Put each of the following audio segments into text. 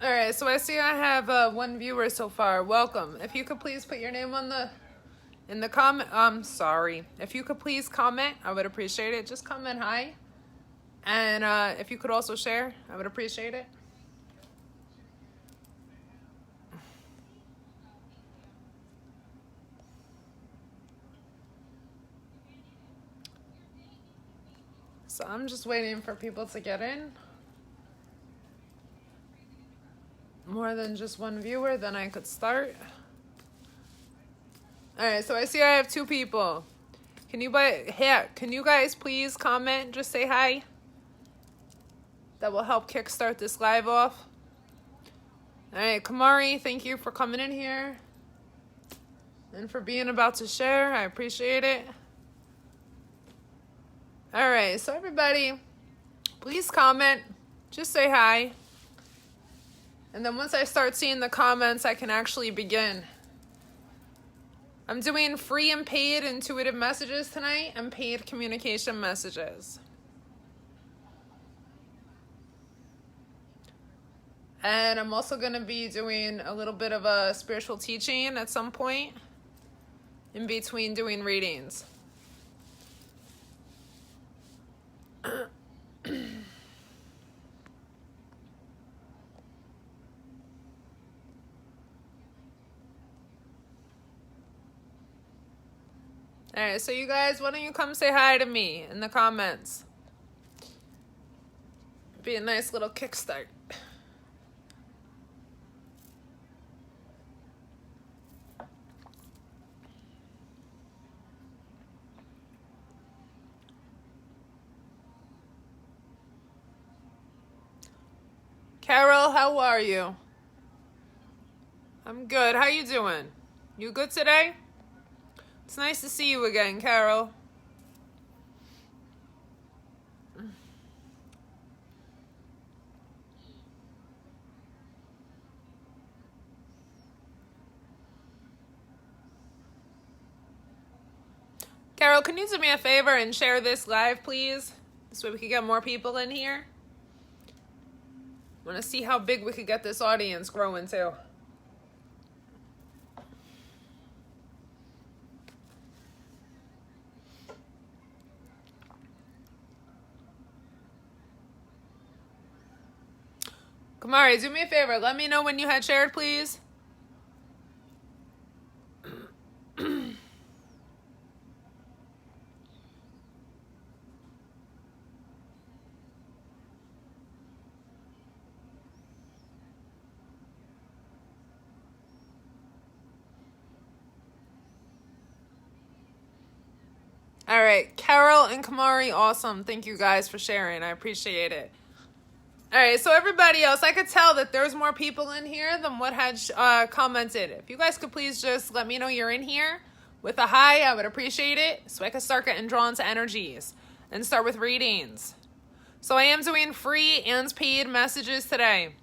All right, so I see I have one viewer so far. Welcome. If you could please put your name on in the comment. Sorry. If you could please comment, I would appreciate it. Just comment hi, and if you could also share, I would appreciate it. So I'm just waiting for people to get in. More than just one viewer, then I could start. All right, so I see I have two people. Can you guys please comment? Just say hi. That will help kickstart this live off. All right, Kamari, thank you for coming in here and for being about to share. I appreciate it. All right, so everybody, please comment. Just say hi. And then once I start seeing the comments, I can actually begin. I'm doing free and paid intuitive messages tonight and paid communication messages. And I'm also going to be doing a little bit of a spiritual teaching at some point in between doing readings. All right, so you guys, why don't you come say hi to me in the comments? Be a nice little kickstart. Carol, how are you? I'm good. How you doing? You good today? It's nice to see you again, Carol. Carol, can you do me a favor and share this live, please? This way we can get more people in here. I want to see how big we could get this audience growing to. Kamari, do me a favor. Let me know when you had shared, please. All right, Carol and Kamari, awesome. Thank you guys for sharing. I appreciate it. All right, so everybody else, I could tell that there's more people in here than what had commented. If you guys could please just let me know you're in here with a hi, I would appreciate it, so I could start getting drawn to energies and start with readings. So I am doing free and paid messages today.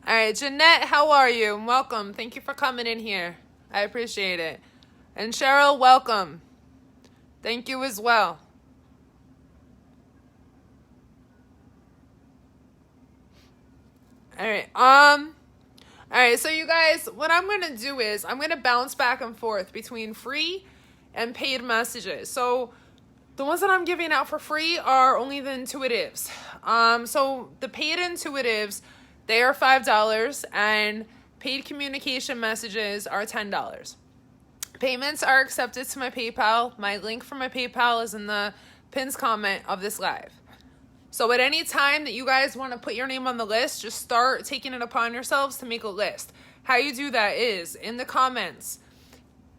All right, Jeanette, how are you? Welcome. Thank you for coming in here. I appreciate it. And Cheryl, welcome. Thank you as well. All right, so you guys, what I'm going to do is I'm going to bounce back and forth between free and paid messages. So the ones that I'm giving out for free are only the intuitives. So the paid intuitives, they are $5, and paid communication messages are $10. Payments are accepted to my PayPal. My link for my PayPal is in the pinned comment of this live. So at any time that you guys want to put your name on the list, just start taking it upon yourselves to make a list. How you do that is in the comments,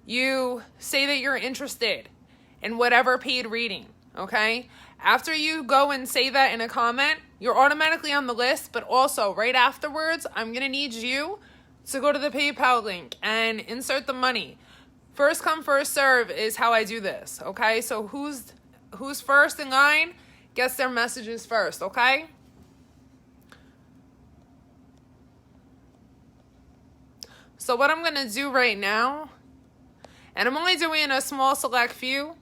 you say that you're interested in whatever paid reading, okay? After you go and say that in a comment, you're automatically on the list, but also right afterwards, I'm going to need you to go to the PayPal link and insert the money. First come, first serve is how I do this, okay? So who's first in line gets their messages first, okay? So what I'm going to do right now, and I'm only doing a small select few,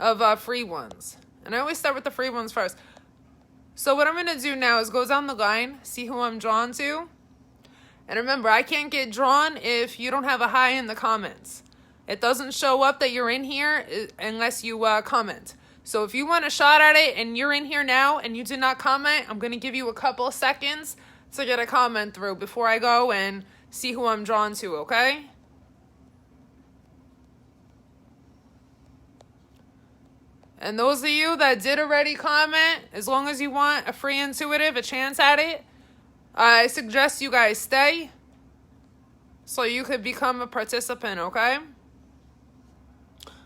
of free ones. And I always start with the free ones first. So what I'm going to do now is go down the line, see who I'm drawn to. And remember, I can't get drawn if you don't have a hi in the comments. It doesn't show up that you're in here unless you comment. So if you want a shot at it and you're in here now and you did not comment, I'm going to give you a couple of seconds to get a comment through before I go and see who I'm drawn to, okay? And those of you that did already comment, as long as you want a free intuitive, a chance at it, I suggest you guys stay so you could become a participant, okay?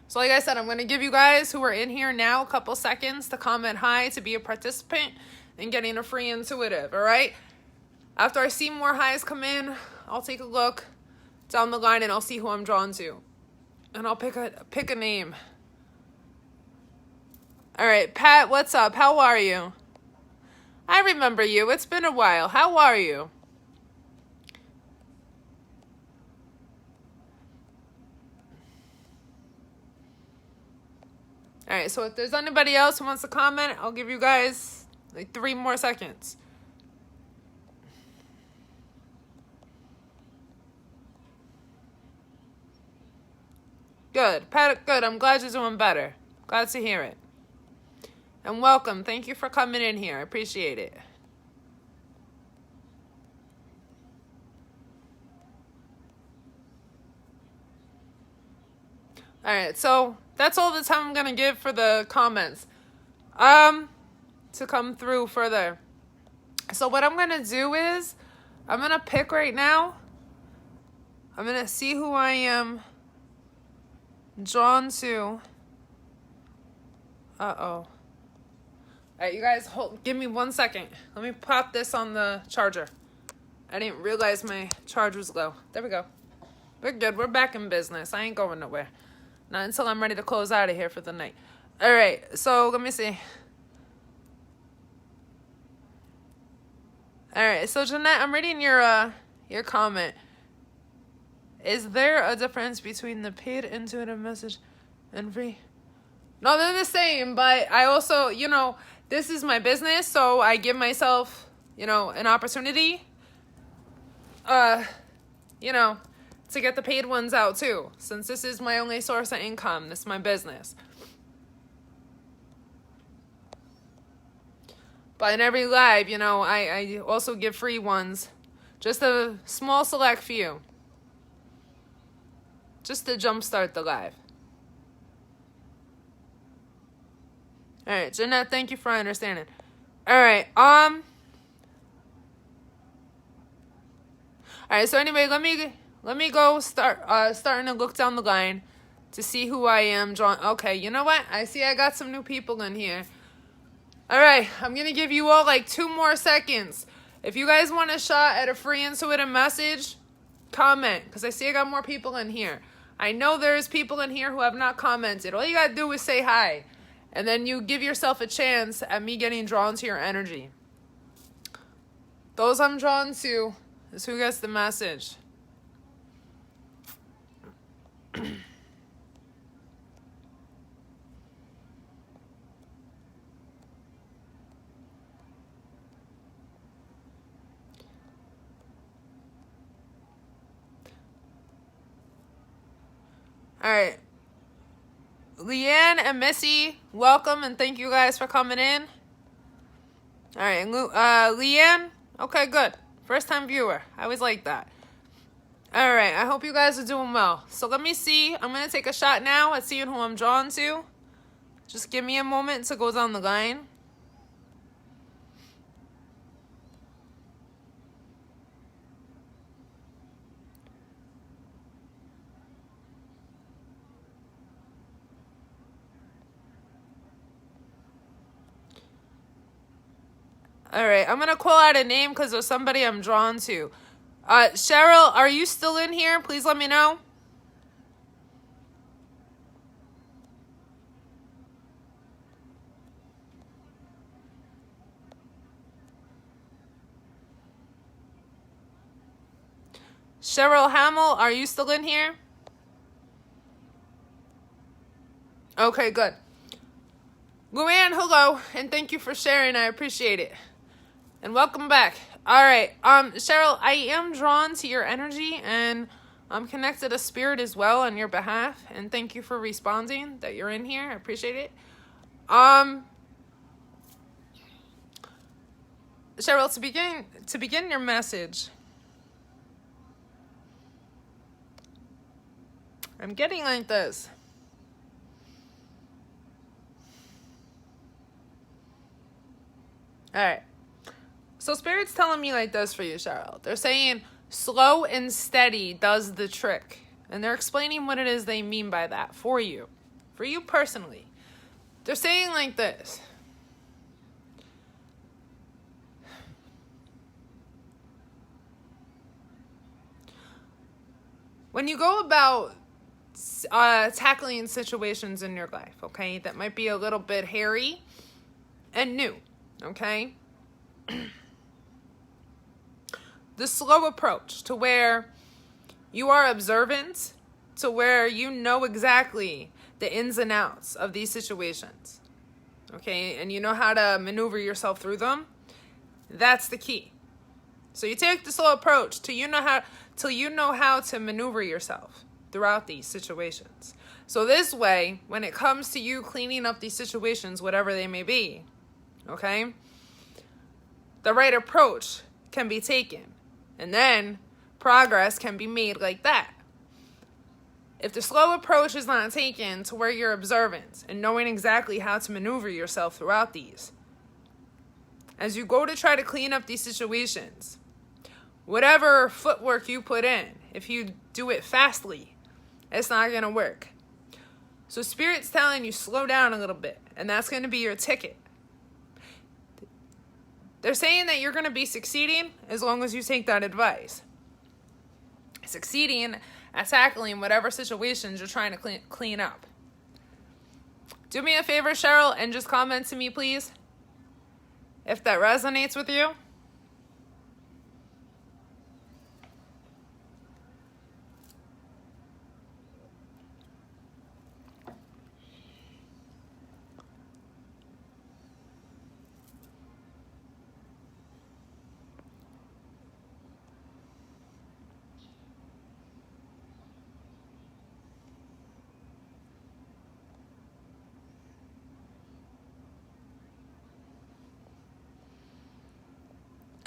So like I said, I'm going to give you guys who are in here now a couple seconds to comment hi to be a participant in getting a free intuitive, all right? After I see more highs come in, I'll take a look down the line and I'll see who I'm drawn to. And I'll pick a name. All right, Pat, what's up? How are you? I remember you. It's been a while. How are you? All right, so if there's anybody else who wants to comment, I'll give you guys like 3 more seconds. Good. Pat, good. I'm glad you're doing better. Glad to hear it. And welcome. Thank you for coming in here. I appreciate it. All right, so that's all the time I'm going to give for the comments to come through further. So what I'm going to do is I'm going to pick right now. I'm going to see who I am drawn to. Uh-oh. All right, you guys, give me 1 second. Let me pop this on the charger. I didn't realize my charge was low. There we go. We're good. We're back in business. I ain't going nowhere. Not until I'm ready to close out of here for the night. All right, so let me see. All right, so Jeanette, I'm reading your comment. Is there a difference between the paid intuitive message and free? No, they're the same, but I also, this is my business, so I give myself, an opportunity, to get the paid ones out too, since this is my only source of income. This is my business. But in every live, I also give free ones, just a small select few, just to jumpstart the live. All right, Jeanette, thank you for understanding. All right, all right, so anyway, let me go starting to look down the line to see who I am drawn. Okay, you know what? I see I got some new people in here. All right, I'm going to give you all like 2 more seconds. If you guys want a shot at a free intuitive message, comment, because I see I got more people in here. I know there's people in here who have not commented. All you got to do is say hi, and then you give yourself a chance at me getting drawn to your energy. Those I'm drawn to is who gets the message. All right. Leanne and Missy, welcome and thank you guys for coming in. All right, Leanne, okay, good. First time viewer. I always like that. All right, I hope you guys are doing well. So let me see. I'm going to take a shot now at seeing who I'm drawn to. Just give me a moment to go down the line. All right, I'm going to call out a name because there's somebody I'm drawn to. Cheryl, are you still in here? Please let me know. Cheryl Hamill, are you still in here? Okay, good. Luann, hello, and thank you for sharing. I appreciate it. And welcome back. All right. Cheryl, I am drawn to your energy, and I'm connected to spirit as well on your behalf. And thank you for responding that you're in here. I appreciate it. Cheryl, to begin your message, I'm getting like this. All right. So Spirit's telling me like this for you, Cheryl. They're saying slow and steady does the trick. And they're explaining what it is they mean by that for you personally. They're saying like this. When you go about tackling situations in your life, okay, that might be a little bit hairy and new, okay? The slow approach to where you are observant, to where you know exactly the ins and outs of these situations, okay, and you know how to maneuver yourself through them. That's the key. So you take the slow approach till you know how to maneuver yourself throughout these situations. So this way, when it comes to you cleaning up these situations, whatever they may be, okay, the right approach can be taken. And then progress can be made like that. If the slow approach is not taken to where you're observant and knowing exactly how to maneuver yourself throughout these, as you go to try to clean up these situations, whatever footwork you put in, if you do it fastly, it's not going to work. So Spirit's telling you slow down a little bit, and that's going to be your ticket. They're saying that you're going to be succeeding as long as you take that advice. Succeeding at tackling whatever situations you're trying to clean up. Do me a favor, Cheryl, and just comment to me, please, if that resonates with you.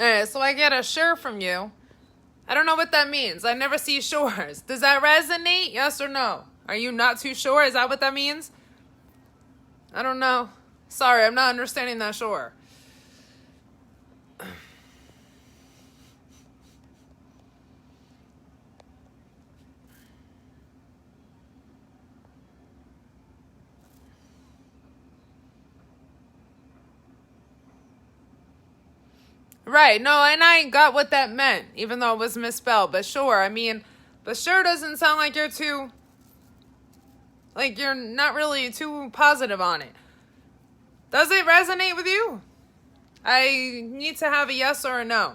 Alright, so I get a sure from you. I don't know what that means. I never see shores. Does that resonate? Yes or no? Are you not too sure? Is that what that means? I don't know. Sorry, I'm not understanding that sure. Right, no, and I got what that meant, even though it was misspelled. But sure, I mean, but sure doesn't sound like you're not really too positive on it. Does it resonate with you? I need to have a yes or a no.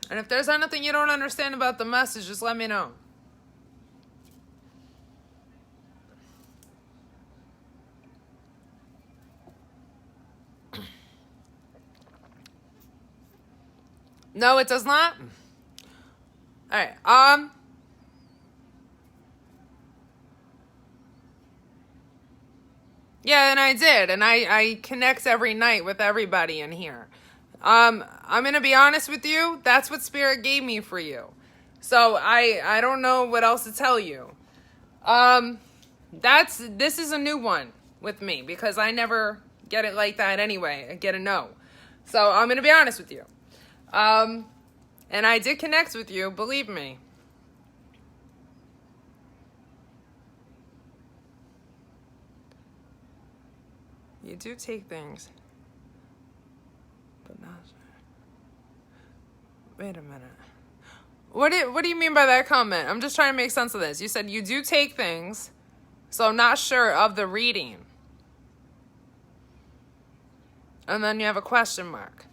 And if there's anything you don't understand about the message, just let me know. No, it does not? Alright, yeah, and I did, and I connect every night with everybody in here. I'm gonna be honest with you, that's what Spirit gave me for you. So I don't know what else to tell you. This is a new one with me, because I never get it like that anyway. I get a no. So I'm gonna be honest with you. And I did connect with you, believe me. You do take things, but not. Wait a minute. What do you mean by that comment? I'm just trying to make sense of this. You said you do take things, so I'm not sure of the reading. And then you have a question mark.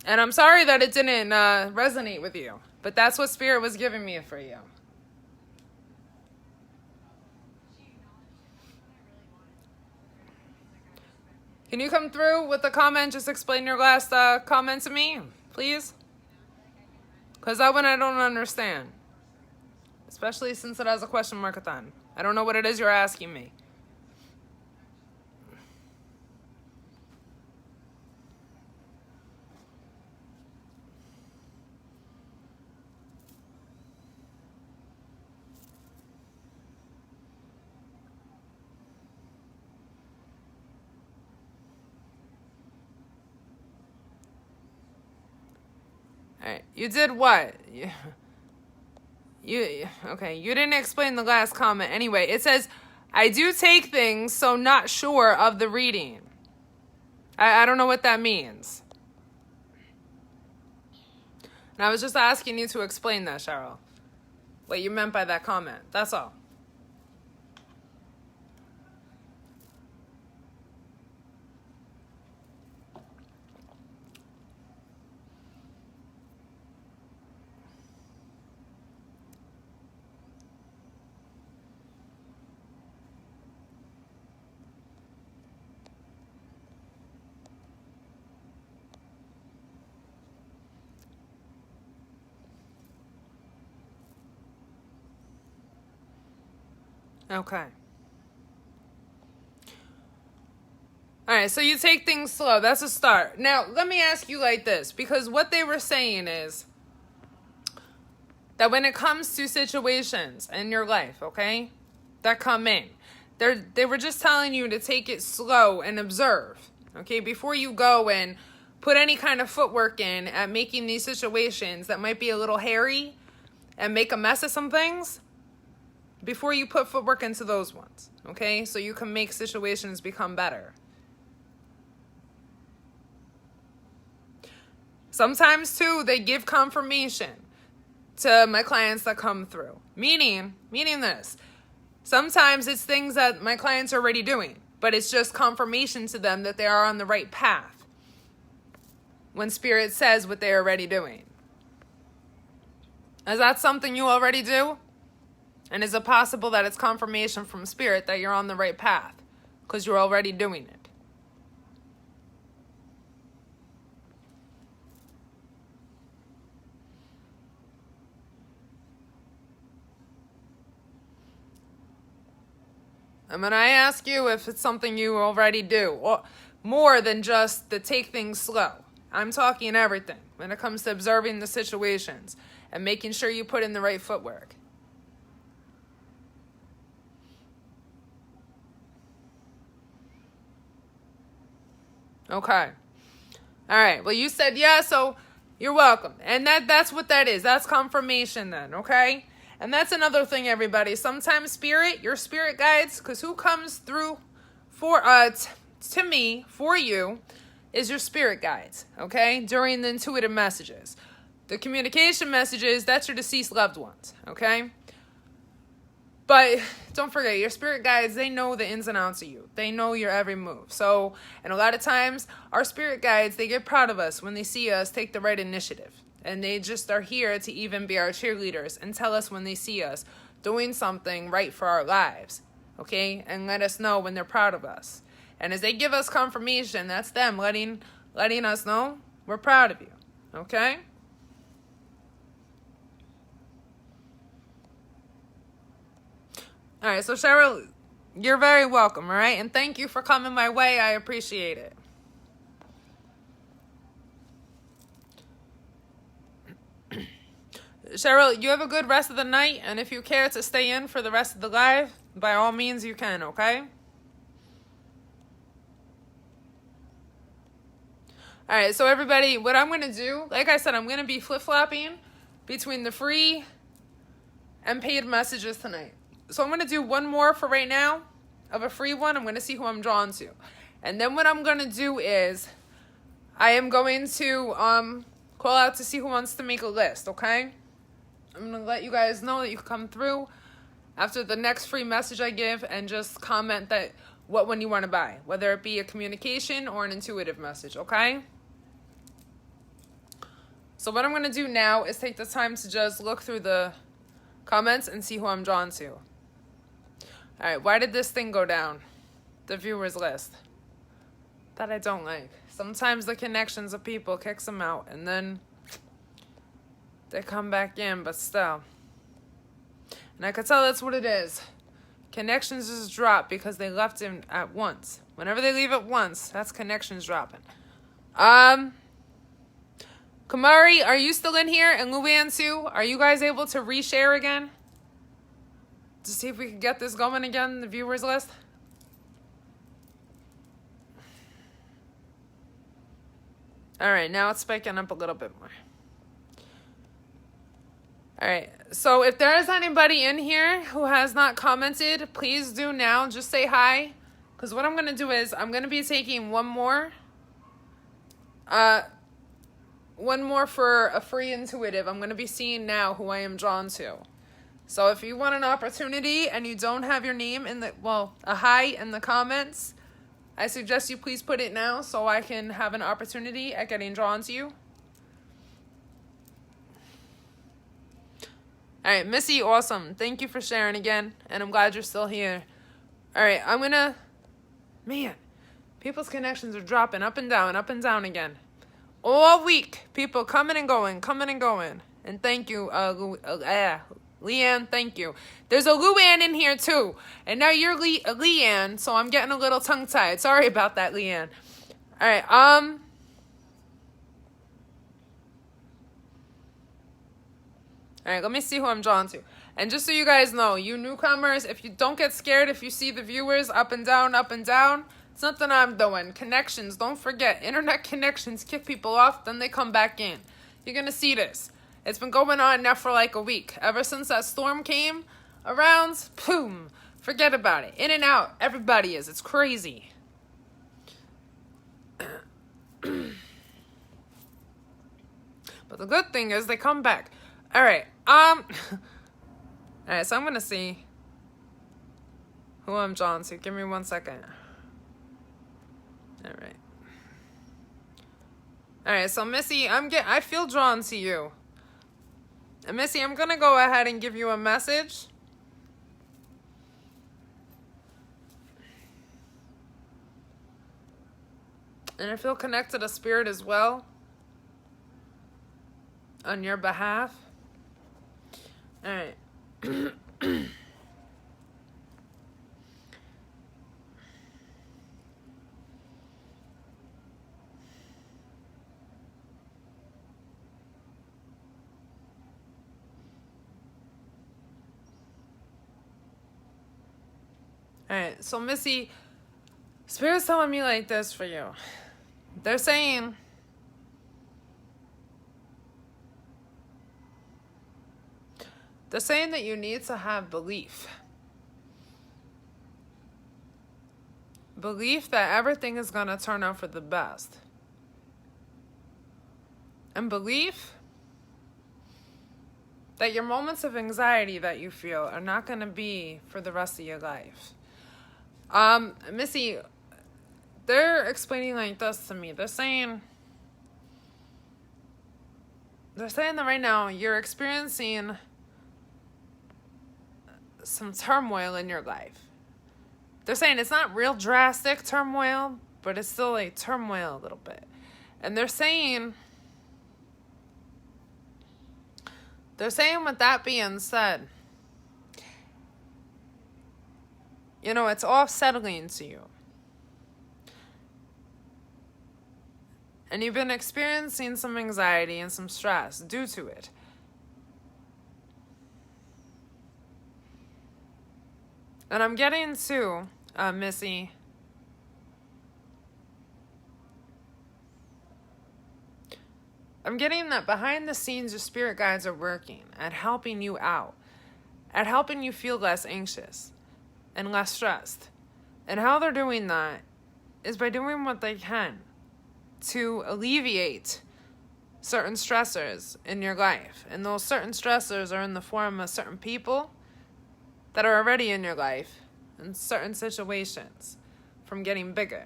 And I'm sorry that it didn't resonate with you, but that's what Spirit was giving me for you. Can you come through with a comment? Just explain your last comment to me, please. Because that one I don't understand. Especially since it has a question mark at the end. I don't know what it is you're asking me. Alright, you did what? Okay, you didn't explain the last comment. Anyway, it says, I do take things, so not sure of the reading. I don't know what that means. And I was just asking you to explain that, Cheryl. What you meant by that comment. That's all. Okay. Alright, so you take things slow. That's a start. Now, let me ask you like this, because what they were saying is that when it comes to situations in your life, okay, that come in, they were just telling you to take it slow and observe, okay, before you go and put any kind of footwork in at making these situations that might be a little hairy and make a mess of some things. Before you put footwork into those ones, okay? So you can make situations become better. Sometimes, too, they give confirmation to my clients that come through. Meaning this. Sometimes it's things that my clients are already doing, but it's just confirmation to them that they are on the right path when Spirit says what they are already doing. Is that something you already do? And is it possible that it's confirmation from Spirit that you're on the right path because you're already doing it? And when I ask you if it's something you already do, or more than just the take things slow, I'm talking everything when it comes to observing the situations and making sure you put in the right footwork. Okay. All right. Well, you said yeah, so you're welcome. And that's what that is. That's confirmation then, okay? And that's another thing, everybody. Sometimes your spirit guides, because who comes through for to me, for you, is your spirit guides, okay? During the intuitive messages. The communication messages, that's your deceased loved ones, okay? But don't forget, your spirit guides, they know the ins and outs of you. They know your every move. So, and a lot of times, our spirit guides, they get proud of us when they see us take the right initiative. And they just are here to even be our cheerleaders and tell us when they see us doing something right for our lives. Okay? And let us know when they're proud of us. And as they give us confirmation, that's them letting us know we're proud of you. Okay? All right, so Cheryl, you're very welcome, all right? And thank you for coming my way. I appreciate it. Cheryl, you have a good rest of the night, and if you care to stay in for the rest of the live, by all means you can, okay? All right, so everybody, what I'm going to do, like I said, I'm going to be flip-flopping between the free and paid messages tonight. So I'm going to do one more for right now of a free one. I'm going to see who I'm drawn to. And then what I'm going to do is I am going to call out to see who wants to make a list, okay? I'm going to let you guys know that you can come through after the next free message I give and just comment that what one you want to buy, whether it be a communication or an intuitive message, okay? So what I'm going to do now is take the time to just look through the comments and see who I'm drawn to. All right, why did this thing go down? The viewers list. that I don't like. Sometimes the connections of people kicks them out, and then they come back in, but still. And I could tell that's what it is. Connections just drop because they left him at once. Whenever they leave at once, that's connections dropping. Kamari, are you still in here? And Luann too? Are you guys able to reshare again? To see if we can get this going again, the viewers list? Alright, now it's spiking up a little bit more. Alright, so if there is anybody in here who has not commented, please do now. Just say hi. Because what I'm going to do is, I'm going to be taking one more for a free intuitive. I'm going to be seeing now who I am drawn to. So if you want an opportunity and you don't have your name in the, a hi in the comments, I suggest you please put it now so I can have an opportunity at getting drawn to you. All right, Missy, awesome. Thank you for sharing again, and I'm glad you're still here. All right, I'm going to... Man, people's connections are dropping up and down again. All week, people coming and going. And thank you, Leanne, thank you. There's a Luann in here, too. And now you're Leanne, so I'm getting a little tongue-tied. Sorry about that, Leanne. All right, All right, let me see who I'm drawn to. And just so you guys know, you newcomers, if you don't get scared if you see the viewers up and down, it's nothing I'm doing. Connections, don't forget. Internet connections kick people off, then they come back in. You're going to see this. It's been going on now for like a week. Ever since that storm came around, boom, forget about it. In and out, everybody is. It's crazy. But the good thing is they come back. All right. All right, so I'm going to see who I'm drawn to. Give me 1 second. All right. All right, so Missy, I feel drawn to you. And Missy, I'm going to go ahead and give you a message. And I feel connected to spirit as well on your behalf. All right. Alright, so Missy, Spirit's telling me like this for you. They're saying that you need to have belief. Belief that everything is going to turn out for the best. And belief that your moments of anxiety that you feel are not going to be for the rest of your life. Missy, they're explaining like this to me. They're saying that right now you're experiencing some turmoil in your life. They're saying it's not real drastic turmoil, but it's still like turmoil a little bit. And they're saying with that being said, you know, it's off-settling to you. And you've been experiencing some anxiety and some stress due to it. And I'm getting to, Missy, I'm getting that behind the scenes your spirit guides are working at helping you out, at helping you feel less anxious and less stressed. And how they're doing that is by doing what they can to alleviate certain stressors in your life. And those certain stressors are in the form of certain people that are already in your life in certain situations from getting bigger.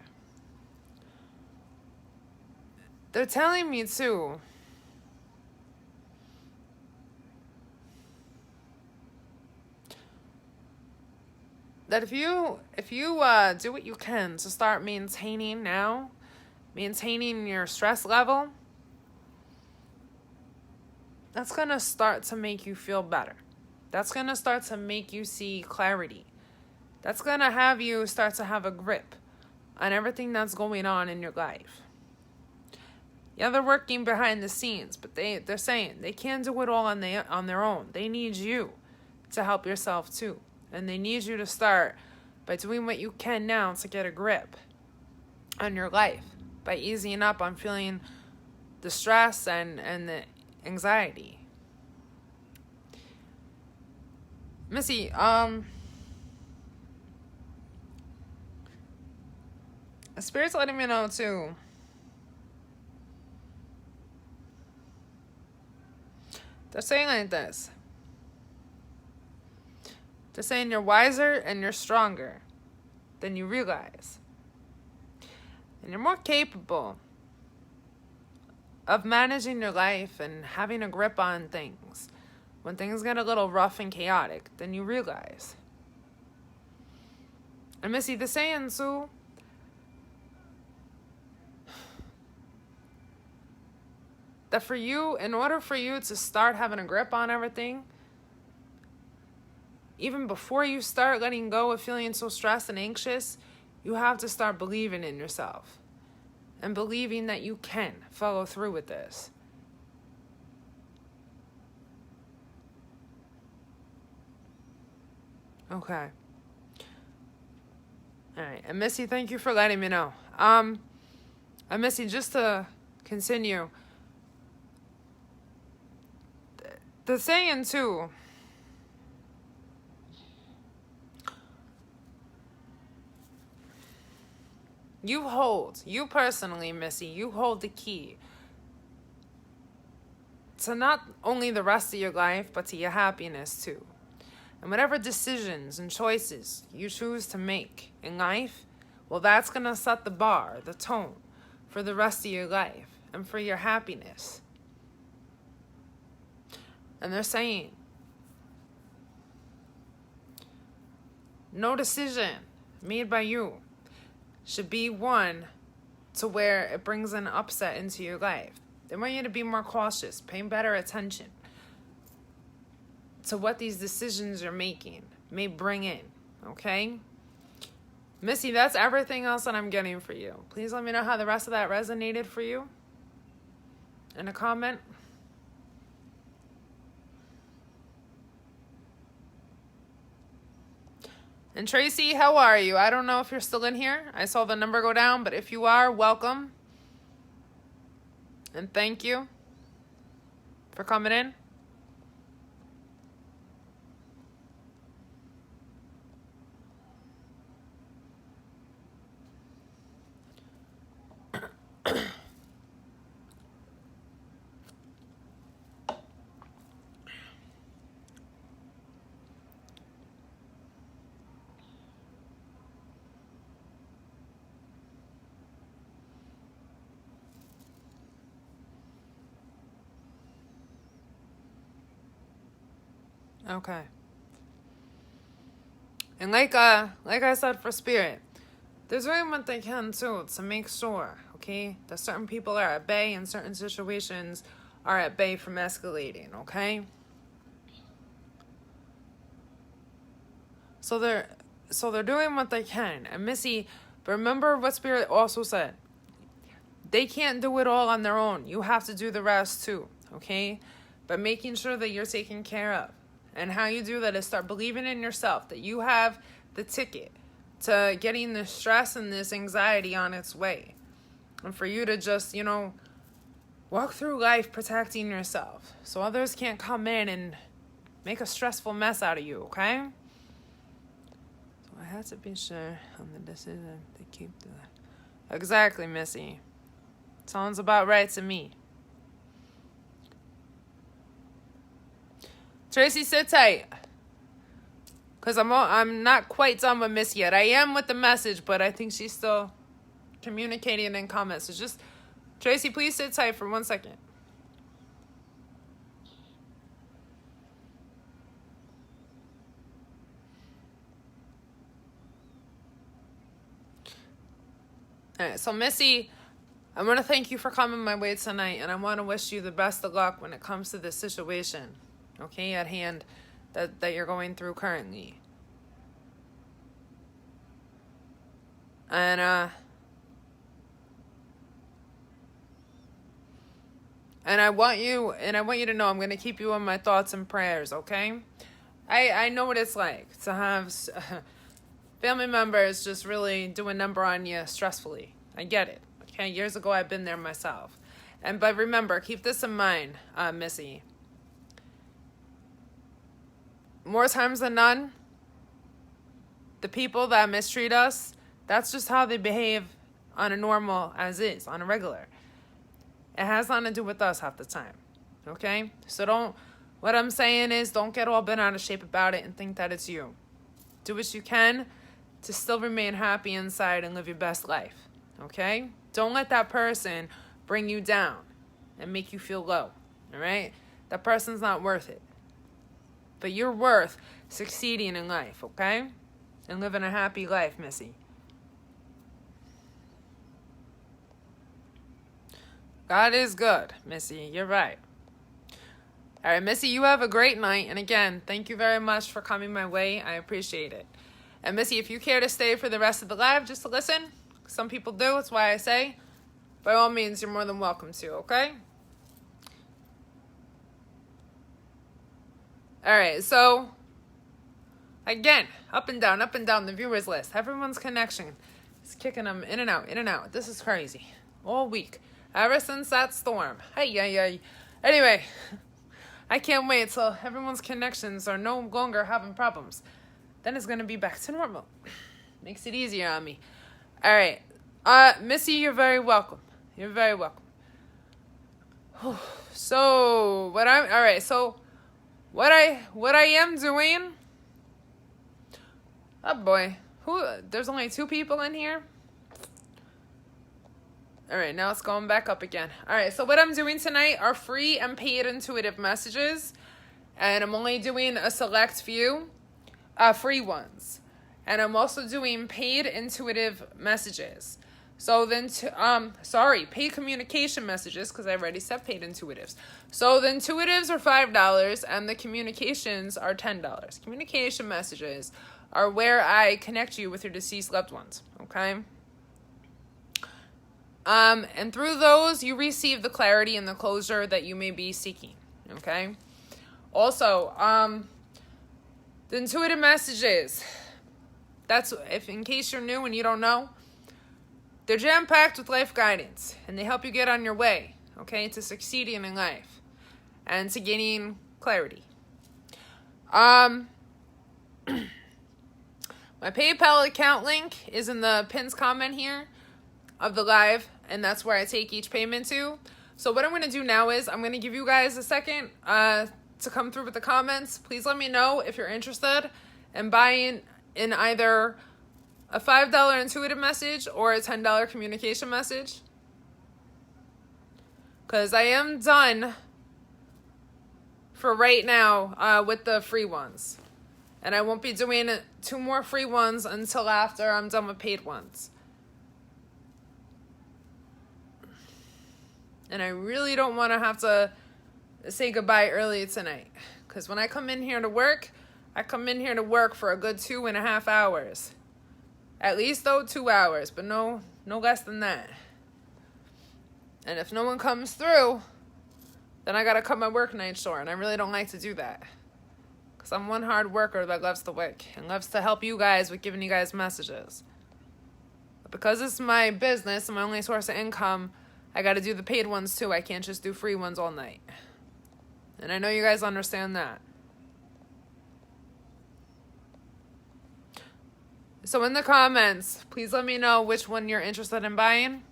They're telling me too that if you do what you can to start maintaining now maintaining your stress level, that's going to start to make you feel better. That's going to start to make you see clarity. That's going to have you start to have a grip on everything that's going on in your life. Yeah, they're working behind the scenes, but they're saying they can't do it all on their own. They need you to help yourself too. And they need you to start by doing what you can now to get a grip on your life, by easing up on feeling the stress and the anxiety. Missy, Spirit's letting me know too. They're saying like this. They're saying you're wiser and you're stronger than you realize. And you're more capable of managing your life and having a grip on things when things get a little rough and chaotic than you realize. And Missy, they're saying, Sue, that for you, in order for you to start having a grip on everything, even before you start letting go of feeling so stressed and anxious, you have to start believing in yourself and believing that you can follow through with this. Okay. All right. And Missy, thank you for letting me know. And Missy, just to continue, the saying too, you personally, Missy, you hold the key to not only the rest of your life, but to your happiness too. And whatever decisions and choices you choose to make in life, well, that's going to set the bar, the tone for the rest of your life and for your happiness. And they're saying, no decision made by you should be one to where it brings an upset into your life. They want you to be more cautious, paying better attention to what these decisions you're making may bring in, okay? Missy, that's everything else that I'm getting for you. Please let me know how the rest of that resonated for you in a comment. And Tracy, how are you? I don't know if you're still in here. I saw the number go down, but if you are, welcome. And thank you for coming in. Okay. And like I said for Spirit, they're doing what they can too to make sure, okay, that certain people are at bay and certain situations are at bay from escalating, okay? So they're doing what they can. And Missy, remember what Spirit also said. They can't do it all on their own. You have to do the rest too, okay? But making sure that you're taken care of. And how you do that is start believing in yourself, that you have the ticket to getting this stress and this anxiety on its way. And for you to just, walk through life protecting yourself so others can't come in and make a stressful mess out of you, okay? So I had to be sure on the decision to keep the... Exactly, Missy. Sounds about right to me. Tracy, sit tight. Because I'm not quite done with Miss yet. I am with the message, but I think she's still communicating in comments. So just, Tracy, please sit tight for 1 second. All right, so Missy, I want to thank you for coming my way tonight, and I want to wish you the best of luck when it comes to this situation, okay, at hand that you're going through currently. And I want you to know I'm going to keep you in my thoughts and prayers, okay? I know what it's like to have family members just really do a number on you stressfully. I get it. Okay, years ago I've been there myself. But remember, keep this in mind, Missy. More times than none, the people that mistreat us, that's just how they behave on a normal as is, on a regular. It has nothing to do with us half the time. Okay? So what I'm saying is don't get all bent out of shape about it and think that it's you. Do what you can to still remain happy inside and live your best life. Okay? Don't let that person bring you down and make you feel low. All right? That person's not worth it. But you're worth succeeding in life, okay? And living a happy life, Missy. God is good, Missy. You're right. All right, Missy, you have a great night. And again, thank you very much for coming my way. I appreciate it. And Missy, if you care to stay for the rest of the live just to listen, some people do. That's why I say, by all means, you're more than welcome to, okay? All right, so again, up and down the viewers list. Everyone's connection is kicking them in and out, in and out. This is crazy. All week. Ever since that storm. Hey. Anyway, I can't wait till everyone's connections are no longer having problems. Then it's going to be back to normal. Makes it easier on me. All right. Missy, you're very welcome. You're very welcome. So, what I am doing. Oh boy. There's only 2 people in here. All right, now it's going back up again. All right, so what I'm doing tonight are free and paid intuitive messages. And I'm only doing a select few free ones. And I'm also doing paid intuitive messages. So then, paid communication messages, because I already said paid intuitives. So the intuitives are $5 and the communications are $10. Communication messages are where I connect you with your deceased loved ones, okay? And through those, you receive the clarity and the closure that you may be seeking, okay? Also, the intuitive messages, that's, if in case you're new and you don't know, they're jam-packed with life guidance, and they help you get on your way, okay, to succeeding in life and to gaining clarity. My PayPal account link is in the pinned comment here of the live, and that's where I take each payment to. So what I'm going to do now is I'm going to give you guys a second to come through with the comments. Please let me know if you're interested in buying in either a $5 intuitive message or a $10 communication message. Because I am done for right now with the free ones. And I won't be doing 2 more free ones until after I'm done with paid ones. And I really don't want to have to say goodbye early tonight. Because when I come in here to work, I come in here to work for a good 2.5 hours. At least, though, 2 hours, but no less than that. And if no one comes through, then I got to cut my work night short. And I really don't like to do that. Because I'm one hard worker that loves to work and loves to help you guys with giving you guys messages. But because it's my business and my only source of income, I got to do the paid ones too. I can't just do free ones all night. And I know you guys understand that. So in the comments, please let me know which one you're interested in buying.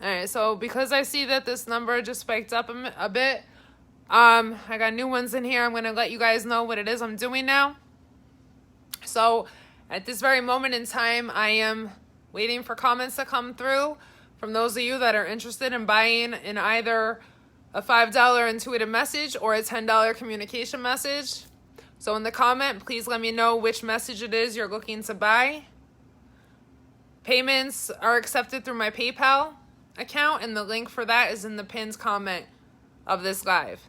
All right, so because I see that this number just spiked up a bit, I got new ones in here. I'm going to let you guys know what it is I'm doing now. So at this very moment in time, I am waiting for comments to come through from those of you that are interested in buying in either a $5 intuitive message or a $10 communication message. So in the comment, please let me know which message it is you're looking to buy. Payments are accepted through my PayPal account, and the link for that is in the pinned comment of this live.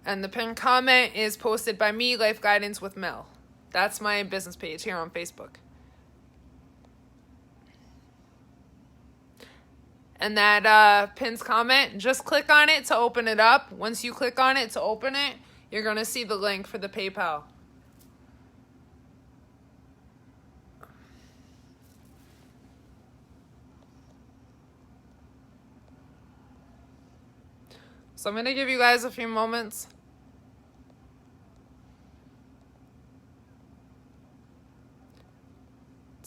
And the pinned comment is posted by me, Life Guidance with Mel. That's my business page here on Facebook. And that pinned comment, just click on it to open it up. Once you click on it to open it, you're going to see the link for the PayPal. So I'm going to give you guys a few moments.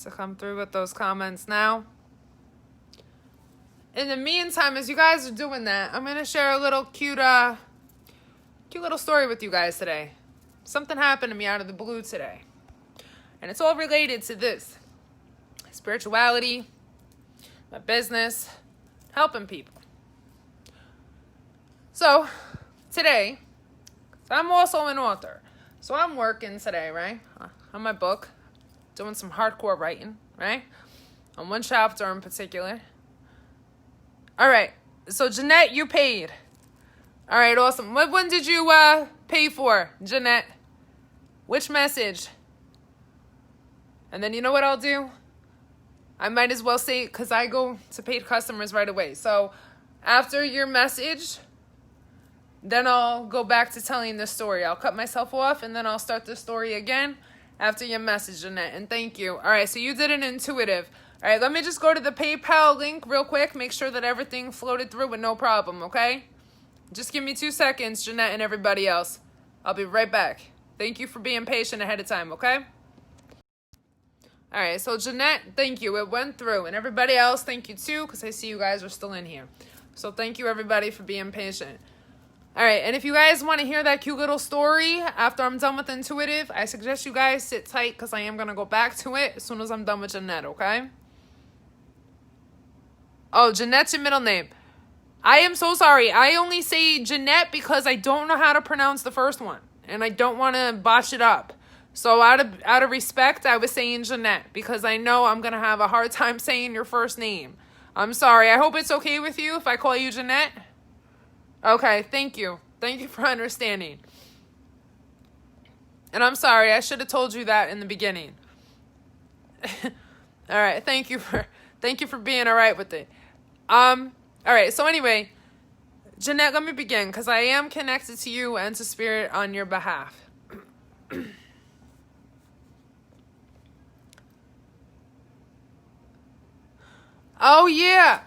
To come through with those comments now. In the meantime, as you guys are doing that, I'm going to share a little cute little story with you guys today. Something happened to me out of the blue today. And it's all related to this. Spirituality, my business, helping people. So, today, I'm also an author. So I'm working today, right? On my book. Doing some hardcore writing, right? On one chapter in particular. All right. So, Jeanette, you paid. All right, awesome. What one did you pay for, Jeanette? Which message? And then you know what I'll do? I might as well say, because I go to paid customers right away. So, after your message, then I'll go back to telling the story. I'll cut myself off, and then I'll start the story again after your message, Jeanette. And thank you. All right, so you did an intuitive. All right, let me just go to the PayPal link real quick. Make sure that everything floated through with no problem, okay? Just give me 2 seconds, Jeanette and everybody else. I'll be right back. Thank you for being patient ahead of time, okay? All right, so Jeanette, thank you. It went through. And everybody else, thank you too, because I see you guys are still in here. So thank you, everybody, for being patient. All right, and if you guys want to hear that cute little story after I'm done with Intuitive, I suggest you guys sit tight because I am going to go back to it as soon as I'm done with Jeanette, okay? Oh, Jeanette's your middle name. I am so sorry. I only say Jeanette because I don't know how to pronounce the first one, and I don't want to botch it up. So out of respect, I was saying Jeanette because I know I'm going to have a hard time saying your first name. I'm sorry. I hope it's okay with you if I call you Jeanette. Okay, thank you. Thank you for understanding. And I'm sorry. I should have told you that in the beginning. All right, thank you for being all right with it. All right, so anyway, Jeanette, let me begin because I am connected to you and to Spirit on your behalf. Oh, yeah.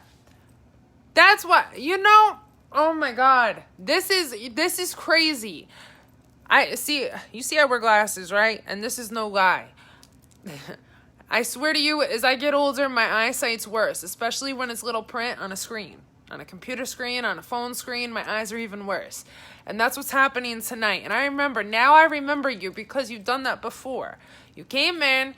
That's what, oh my God. This is crazy. You see I wear glasses, right? And this is no lie. I swear to you, as I get older, my eyesight's worse, especially when it's little print on a screen. On a computer screen, on a phone screen, my eyes are even worse. And that's what's happening tonight. And I remember you because you've done that before. You came in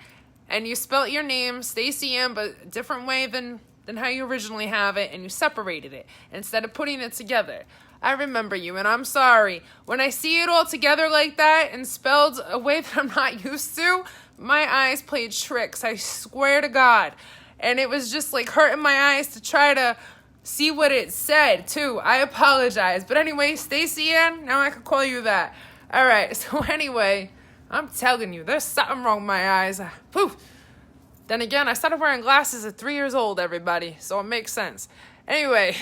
and you spelt your name, Stacey Ann, but a different way than how you originally have it, and you separated it instead of putting it together. I remember you, and I'm sorry. When I see it all together like that and spelled a way that I'm not used to, my eyes played tricks, I swear to God. And it was just like hurting my eyes to try to see what it said, too. I apologize. But anyway, Stacey Ann, now I can call you that. All right, so anyway, I'm telling you, there's something wrong with my eyes. Poof. Then again, I started wearing glasses at 3 years old, everybody, so it makes sense. Anyway,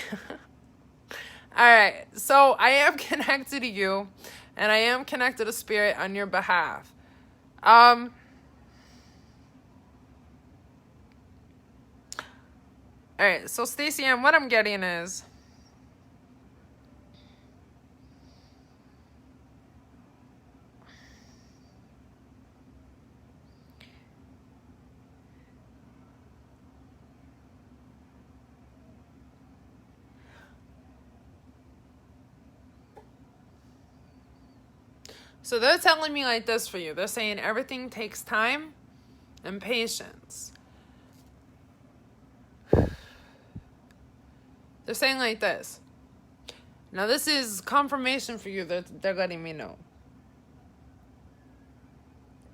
all right, so I am connected to you, and I am connected to Spirit on your behalf. All right, so Stacey Ann, what I'm getting is, So they're telling me like this for you. They're saying everything takes time and patience. They're saying like this. Now this is confirmation for you that they're letting me know.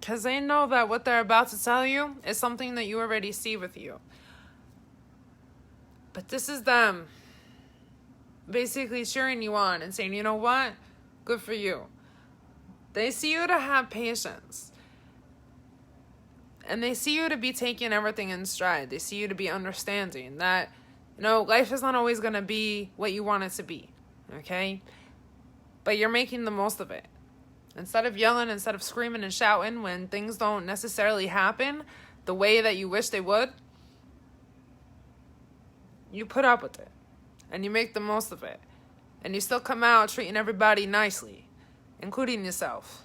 Because they know that what they're about to tell you is something that you already see with you. But this is them basically cheering you on and saying, you know what? Good for you. They see you to have patience. And they see you to be taking everything in stride. They see you to be understanding that, life is not always going to be what you want it to be. Okay? But you're making the most of it. Instead of yelling, instead of screaming and shouting when things don't necessarily happen the way that you wish they would, you put up with it. And you make the most of it. And you still come out treating everybody nicely, including yourself.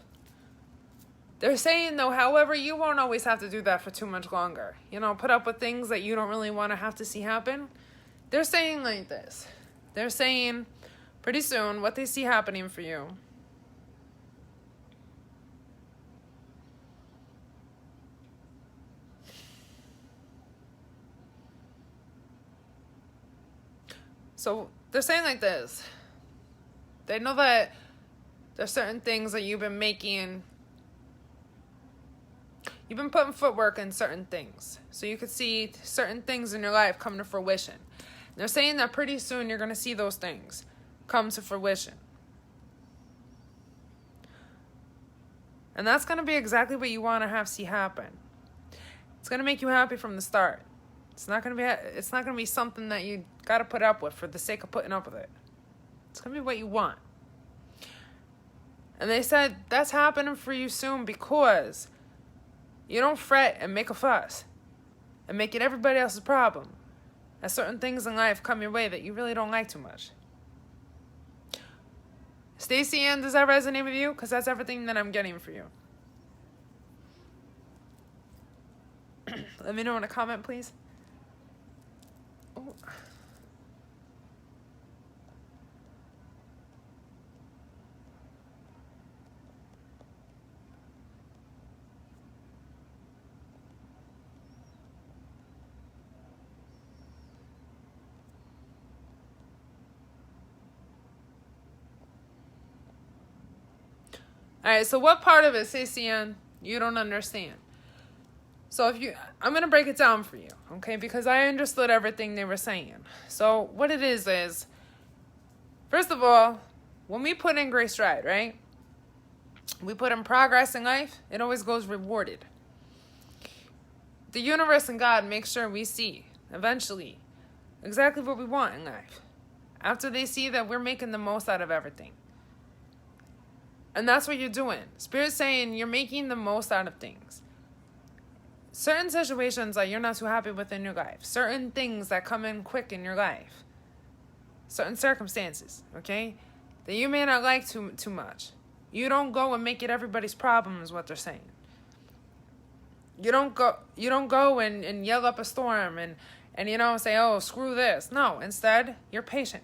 They're saying, though, however, you won't always have to do that for too much longer. Put up with things that you don't really want to have to see happen. They're saying like this. They're saying, pretty soon, what they see happening for you So they're saying like this. They know that there's certain things that you've been making. You've been putting footwork in certain things. So you could see certain things in your life come to fruition. They're saying that pretty soon you're going to see those things come to fruition. And that's going to be exactly what you want to see happen. It's going to make you happy from the start. It's not going to be something that you got to put up with for the sake of putting up with it. It's going to be what you want. And they said that's happening for you soon because you don't fret and make a fuss and make it everybody else's problem as certain things in life come your way that you really don't like too much. Stacey Ann, does that resonate with you? Because that's everything that I'm getting for you. Let me know in a comment, please. Oh. All right, so what part of it, Stacey Ann, you don't understand? So I'm going to break it down for you, okay? Because I understood everything they were saying. So what it is, first of all, when we put in great stride, right? We put in progress in life, it always goes rewarded. The universe and God make sure we see, eventually, exactly what we want in life. After they see that we're making the most out of everything. And that's what you're doing. Spirit's saying you're making the most out of things. Certain situations that you're not too happy with in your life. Certain things that come in quick in your life. Certain circumstances, okay? That you may not like too much. You don't go and make it everybody's problem is what they're saying. You don't go and yell up a storm and say, oh, screw this. No, instead, you're patient.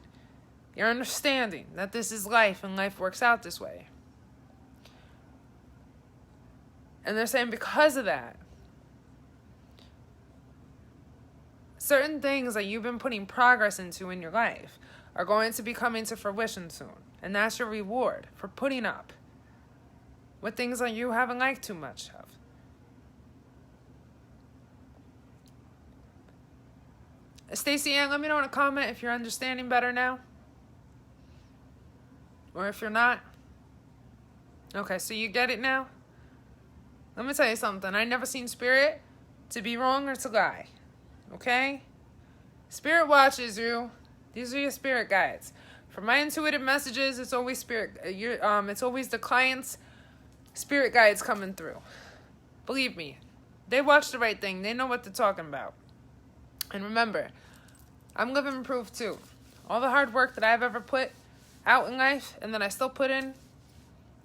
You're understanding that this is life and life works out this way. And they're saying because of that, certain things that you've been putting progress into in your life are going to be coming to fruition soon. And that's your reward for putting up with things that you haven't liked too much of. Stacey Ann, let me know in a comment if you're understanding better now. Or if you're not. Okay, so you get it now? Let me tell you something. I never seen Spirit to be wrong or to lie. Okay? Spirit watches you. These are your spirit guides. For my intuitive messages, it's always it's always the client's spirit guides coming through. Believe me, they watch the right thing. They know what they're talking about. And remember, I'm living proof too. All the hard work that I've ever put out in life and that I still put in,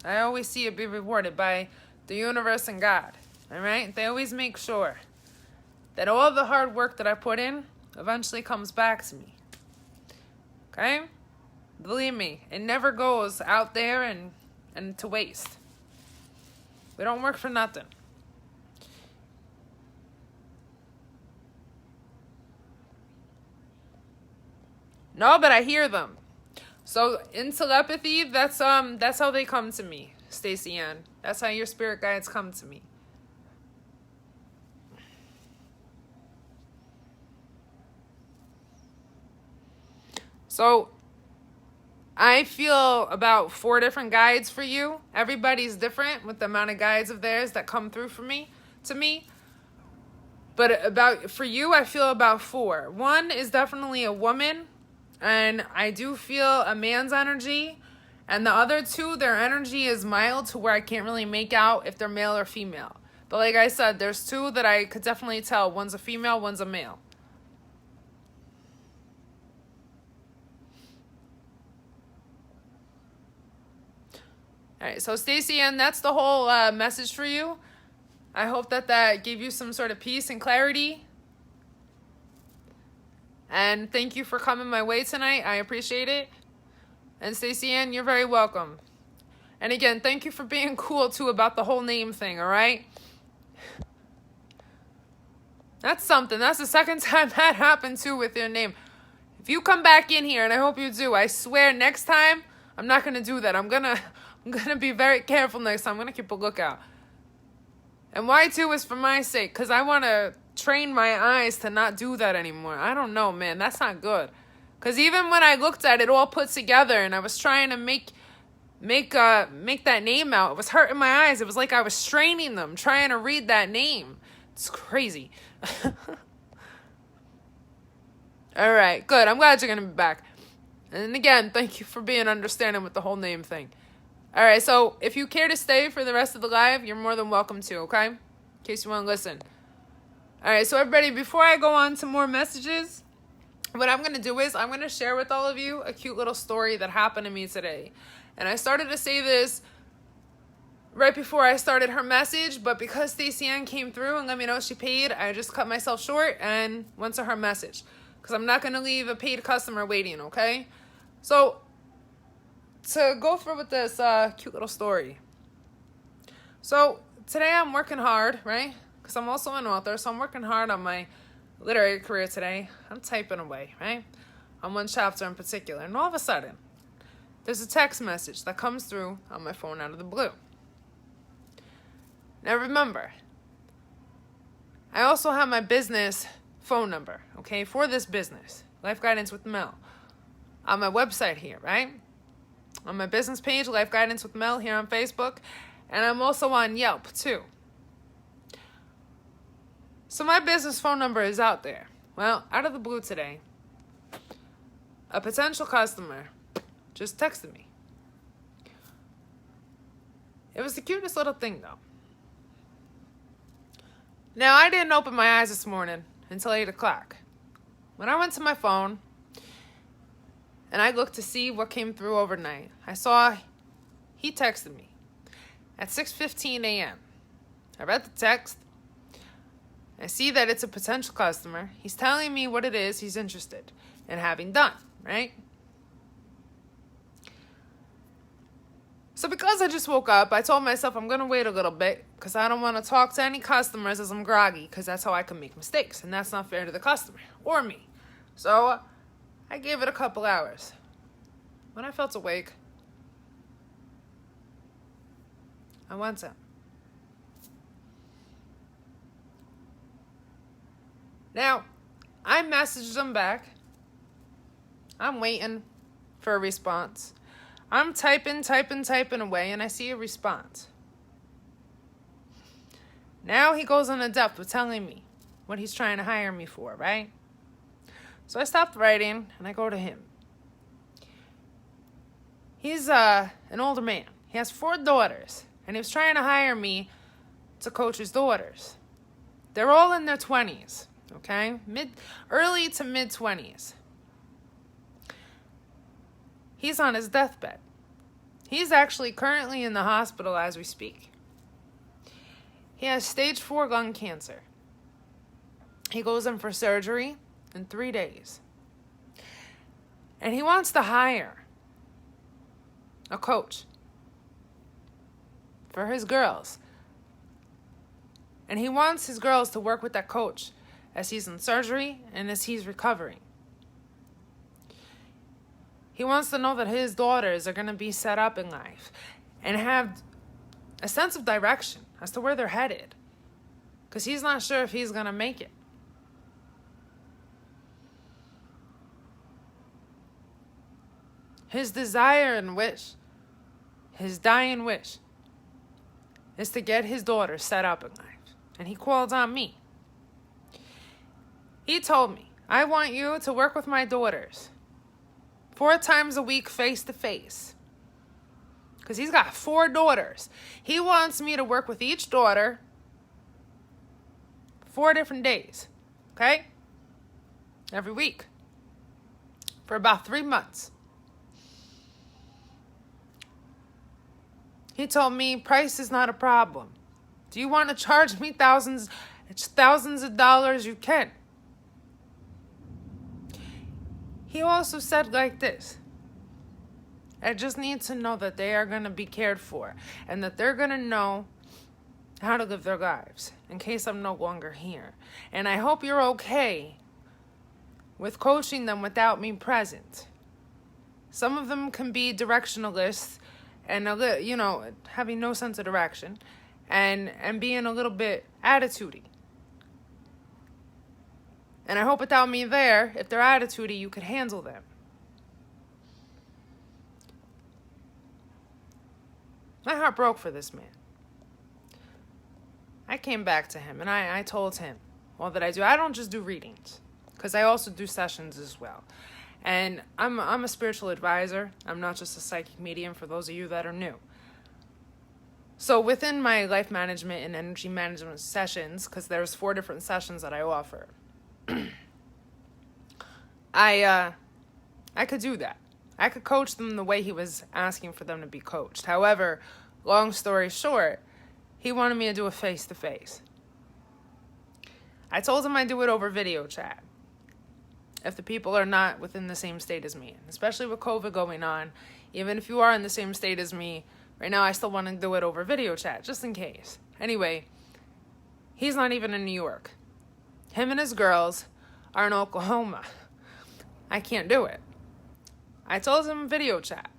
I always see it be rewarded by the universe and God. All right? They always make sure that all the hard work that I put in eventually comes back to me. Okay? Believe me, it never goes out there and to waste. We don't work for nothing. No, but I hear them. So in telepathy, that's how they come to me, Stacey Ann. That's how your spirit guides come to me. So I feel about 4 different guides for you. Everybody's different with the amount of guides of theirs that come through for me to me. But for you, I feel about 4. One is definitely a woman, and I do feel a man's energy. And the other 2, their energy is mild to where I can't really make out if they're male or female. But like I said, there's 2 that I could definitely tell. One's a female, one's a male. All right, so Stacey Ann, that's the whole message for you. I hope that gave you some sort of peace and clarity. And thank you for coming my way tonight. I appreciate it. And Stacey Ann, you're very welcome. And again, thank you for being cool too about the whole name thing, all right? That's something. That's the second time that happened too with your name. If you come back in here, and I hope you do, I swear next time I'm not gonna do that. I'm gonna be very careful next time. I'm gonna keep a lookout. And why too is for my sake, because I want to train my eyes to not do that anymore. I don't know, man. That's not good. Because even when I looked at it all put together and I was trying to make that name out, it was hurting my eyes. It was like I was straining them, trying to read that name. It's crazy. All right, good. I'm glad you're going to be back. And again, thank you for being understanding with the whole name thing. All right, so if you care to stay for the rest of the live, you're more than welcome to, okay? In case you want to listen. All right, so everybody, before I go on to more messages, what I'm going to do is I'm going to share with all of you a cute little story that happened to me today. And I started to say this right before I started her message, but because Stacey Ann came through and let me know she paid, I just cut myself short and went to her message. Because I'm not going to leave a paid customer waiting, okay? So to go through with this cute little story. So today I'm working hard, right? Because I'm also an author, so I'm working hard on my literary career today. I'm typing away, right? On one chapter in particular. And all of a sudden, there's a text message that comes through on my phone out of the blue. Now remember, I also have my business phone number, okay, for this business, Life Guidance with Mel, on my website here, right? On my business page, Life Guidance with Mel, here on Facebook. And I'm also on Yelp, too. So my business phone number is out there. Well, out of the blue today, a potential customer just texted me. It was the cutest little thing, though. Now, I didn't open my eyes this morning until 8 o'clock. When I went to my phone, and I looked to see what came through overnight, I saw he texted me at 6:15 a.m. I read the text. I see that it's a potential customer. He's telling me what it is he's interested in having done, right? So because I just woke up, I told myself I'm going to wait a little bit because I don't want to talk to any customers as I'm groggy, because that's how I can make mistakes, and that's not fair to the customer or me. So I gave it a couple hours. When I felt awake, I went in. Now, I messaged him back. I'm waiting for a response. I'm typing away, and I see a response. Now he goes into depth with telling me what he's trying to hire me for, right? So I stopped writing, and I go to him. He's an older man. He has 4 daughters, and he was trying to hire me to coach his daughters. They're all in their 20s, okay? Early to mid-20s. He's on his deathbed. He's actually currently in the hospital as we speak. He has stage 4 lung cancer. He goes in for surgery in 3 days. And he wants to hire a coach for his girls And he wants his girls to work with that coach as he's in surgery and as he's recovering. He wants to know that his daughters are going to be set up in life and have a sense of direction as to where they're headed. Because he's not sure if he's going to make it. His desire and wish, his dying wish, is to get his daughter set up in life. And he called on me. He told me, I want you to work with my daughters 4 times a week face to face. Because he's got 4 daughters. He wants me to work with each daughter 4 different days. Okay? Every week. For about 3 months. He told me price is not a problem. Do you want to charge me thousands of dollars? You can. He also said like this. I just need to know that they are going to be cared for and that they're going to know how to live their lives in case I'm no longer here. And I hope you're okay with coaching them without me present. Some of them can be directionalists and having no sense of direction and being a little bit attitudey. And I hope without me there, if they're attitudey, you could handle them. My heart broke for this man. I came back to him and I told him all that I do. I don't just do readings, because I also do sessions as well. And I'm a spiritual advisor. I'm not just a psychic medium, for those of you that are new. So within my life management and energy management sessions, because there's 4 different sessions that I offer, I could do that. I could coach them the way he was asking for them to be coached. However, long story short, he wanted me to do a face-to-face. I told him I'd do it over video chat if the people are not within the same state as me, especially with COVID going on. Even if you are in the same state as me, right now I still want to do it over video chat, just in case. Anyway, he's not even in New York. Him and his girls are in Oklahoma. I can't do it. I told him video chat.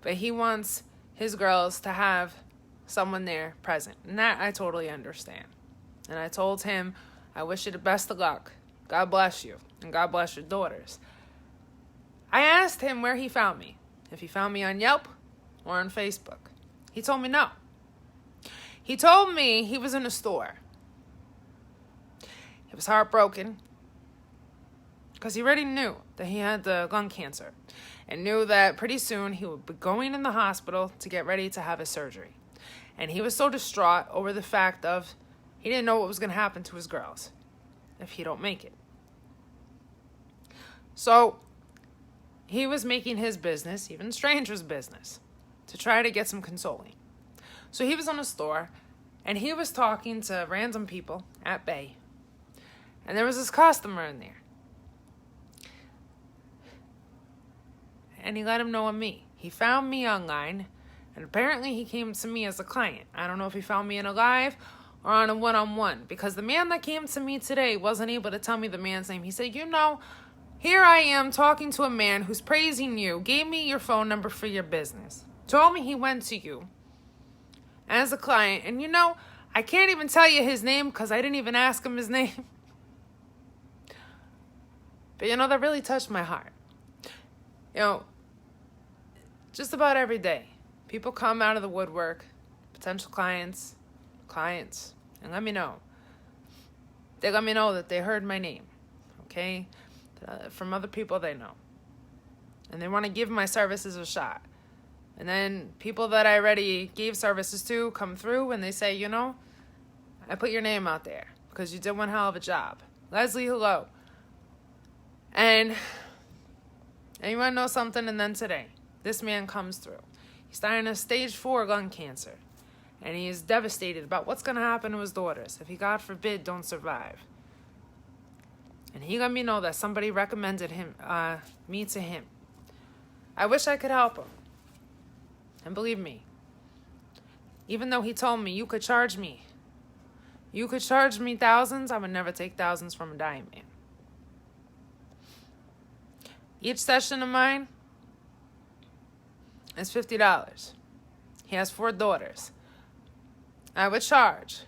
But he wants his girls to have someone there present. And that I totally understand. And I told him, I wish you the best of luck. God bless you. And God bless your daughters. I asked him where he found me. If he found me on Yelp or on Facebook. He told me no. He told me he was in a store. He was heartbroken. Because he already knew that he had the lung cancer. And knew that pretty soon he would be going in the hospital to get ready to have his surgery. And he was so distraught over the fact of he didn't know what was going to happen to his girls if he don't make it. So he was making his business, even strangers' business, to try to get some consoling. So he was in a store and he was talking to random people at Bay. And there was this customer in there. And he let him know of me. He found me online, and apparently he came to me as a client. I don't know if he found me in a live or on a one-on-one, because the man that came to me today wasn't able to tell me the man's name. He said, here I am talking to a man who's praising you, gave me your phone number for your business, told me he went to you as a client, and I can't even tell you his name because I didn't even ask him his name. But that really touched my heart. Just about every day, people come out of the woodwork, potential clients, and let me know. They let me know that they heard my name, okay? From other people they know. And they want to give my services a shot. And then people that I already gave services to come through and they say, I put your name out there because you did one hell of a job. Leslie, hello. And you want to know something? And then today, this man comes through. He's dying of stage 4 lung cancer. And he is devastated about what's going to happen to his daughters if he, God forbid, don't survive. And he let me know that somebody recommended me to him. I wish I could help him. And believe me, even though he told me you could charge me You could charge me thousands. I would never take thousands from a dying man. Each session of mine is $50. He has 4 daughters. I would charge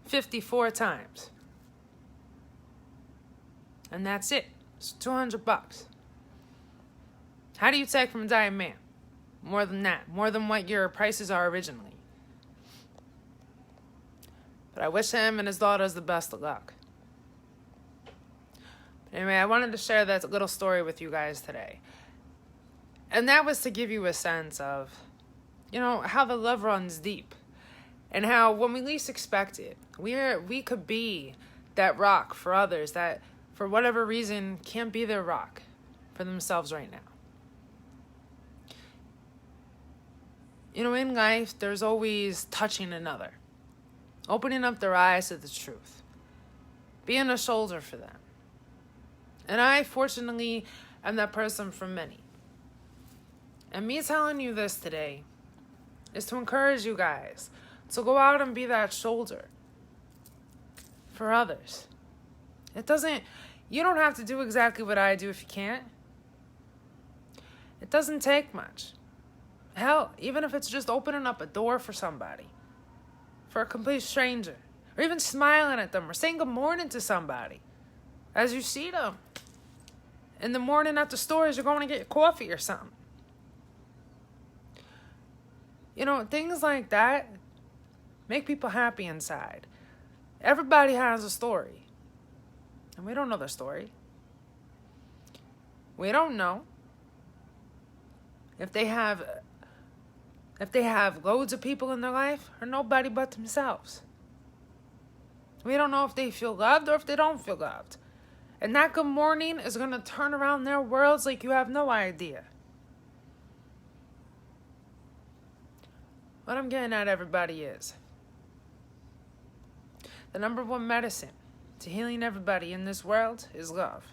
54 times. And that's it. It's $200. How do you take from a dying man? More than that. More than what your prices are originally. But I wish him and his daughters the best of luck. But anyway, I wanted to share that little story with you guys today. And that was to give you a sense of, how the love runs deep. And how when we least expect it, we could be that rock for others that, for whatever reason, can't be their rock for themselves right now. In life, there's always touching another. Opening up their eyes to the truth. Being a shoulder for them. And I, fortunately, am that person for many. And me telling you this today is to encourage you guys to go out and be that shoulder for others. You don't have to do exactly what I do if you can't. It doesn't take much. Hell, even if it's just opening up a door for somebody. For a complete stranger. Or even smiling at them or saying good morning to somebody as you see them. In the morning at the store as you're going to get your coffee or something. Things like that make people happy inside. Everybody has a story. And we don't know their story. We don't know if they have loads of people in their life or nobody but themselves. We don't know if they feel loved or if they don't feel loved. And that good morning is going to turn around their worlds like you have no idea. What I'm getting at, everybody, is the number one medicine to healing everybody in this world is love.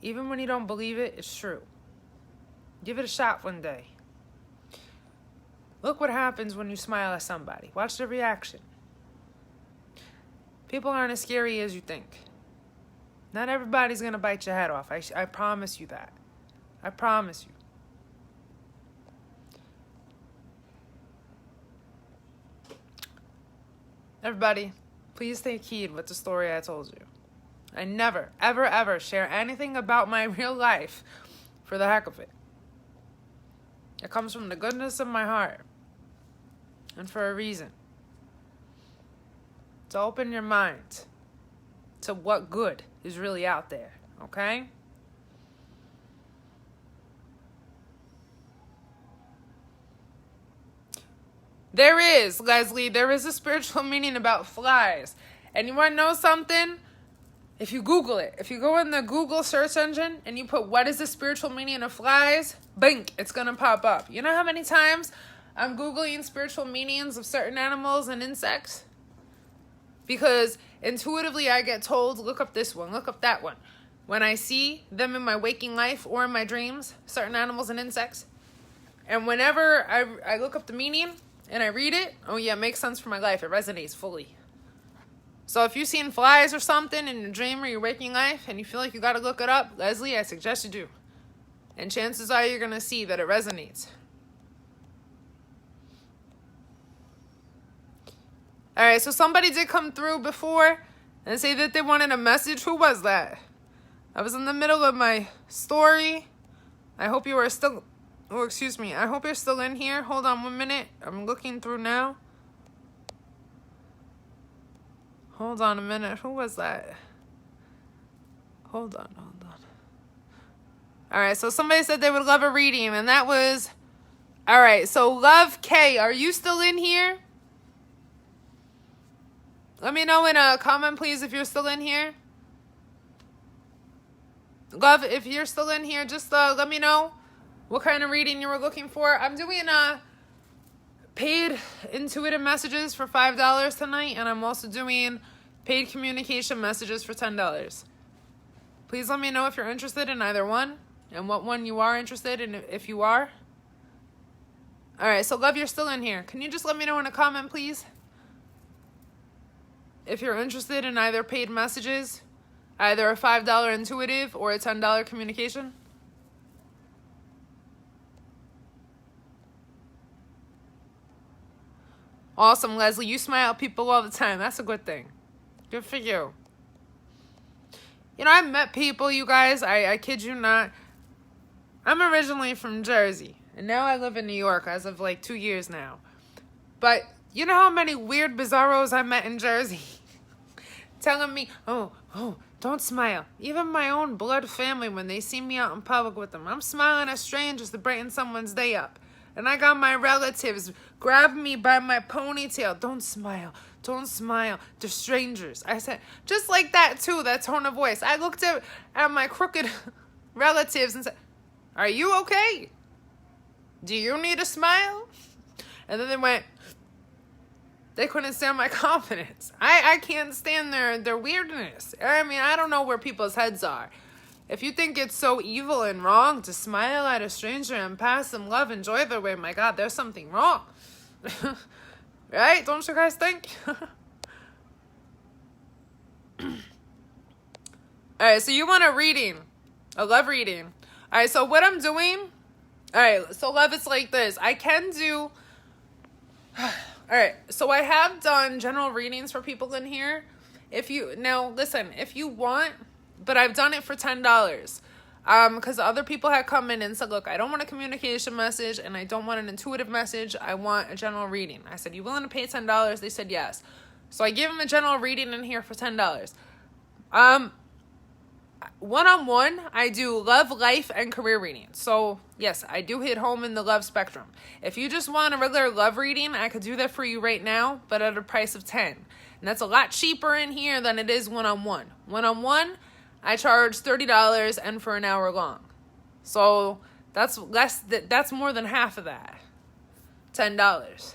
Even when you don't believe it, it's true. Give it a shot one day. Look what happens when you smile at somebody. Watch the reaction. People aren't as scary as you think. Not everybody's going to bite your head off. I promise you that. I promise you. Everybody, please take heed with the story I told you. I never, ever, ever share anything about my real life for the heck of it. It comes from the goodness of my heart. And for a reason. To open your mind to what good is really out there. Okay? There is, Leslie, there is a spiritual meaning about flies. And you want to know something? If you Google it, if you go in the Google search engine and you put what is the spiritual meaning of flies, bink, it's going to pop up. You know how many times I'm Googling spiritual meanings of certain animals and insects? Because intuitively I get told, look up this one, look up that one. When I see them in my waking life or in my dreams, certain animals and insects. And whenever I look up the meaning and I read it, oh yeah, it makes sense for my life. It resonates fully. So if you've seen flies or something in your dream or your waking life and you feel like you got to look it up, Leslie, I suggest you do. And chances are you're going to see that it resonates. All right, so somebody did come through before and say that they wanted a message. Who was that? I was in the middle of my story. I hope you are still... Oh, excuse me. I hope you're still in here. Hold on 1 minute. I'm looking through now. Hold on a minute. Who was that? Hold on. All right, so somebody said they would love a reading, and that was... All right, so Love K, are you still in here? Let me know in a comment, please, if you're still in here. Love, if you're still in here, just let me know what kind of reading you were looking for. I'm doing paid intuitive messages for $5 tonight, and I'm also doing paid communication messages for $10. Please let me know if you're interested in either one and what one you are interested in if you are. All right, so love, you're still in here. Can you just let me know in a comment, please? If you're interested in either paid messages, either a $5 intuitive or a $10 communication. Awesome, Leslie. You smile at people all the time. That's a good thing. Good for you. You know, I've met people, you guys. I kid you not. I'm originally from Jersey, and now I live in New York as of like 2 years now. But you know how many weird bizarros I met in Jersey? Telling me, oh, don't smile. Even my own blood family, when they see me out in public with them, I'm smiling at strangers to brighten someone's day up. And I got my relatives grab me by my ponytail. Don't smile. Don't smile. They're strangers. I said, just like that too, that tone of voice. I looked at my crooked relatives and said, are you okay? Do you need a smile? And then they went, they couldn't stand my confidence. I can't stand their weirdness. I mean, I don't know where people's heads are. If you think it's so evil and wrong to smile at a stranger and pass them love and joy their way, my God, there's something wrong. Right? Don't you guys think? Alright, so you want a reading. A love reading. Alright, so what I'm doing... Alright, so love, it's like this. I can do... Alright, so I have done general readings for people in here. Now, listen, if you want... But I've done it for $10. Because other people had come in and said, look, I don't want a communication message and I don't want an intuitive message. I want a general reading. I said, you willing to pay $10? They said yes. So I gave them a general reading in here for $10. One-on-one, I do love, life, and career readings. So, yes, I do hit home in the love spectrum. If you just want a regular love reading, I could do that for you right now, but at a price of $10. And that's a lot cheaper in here than it is one-on-one. One-on-one, I charge $30 and for an hour long. So that's more than half of that. $10.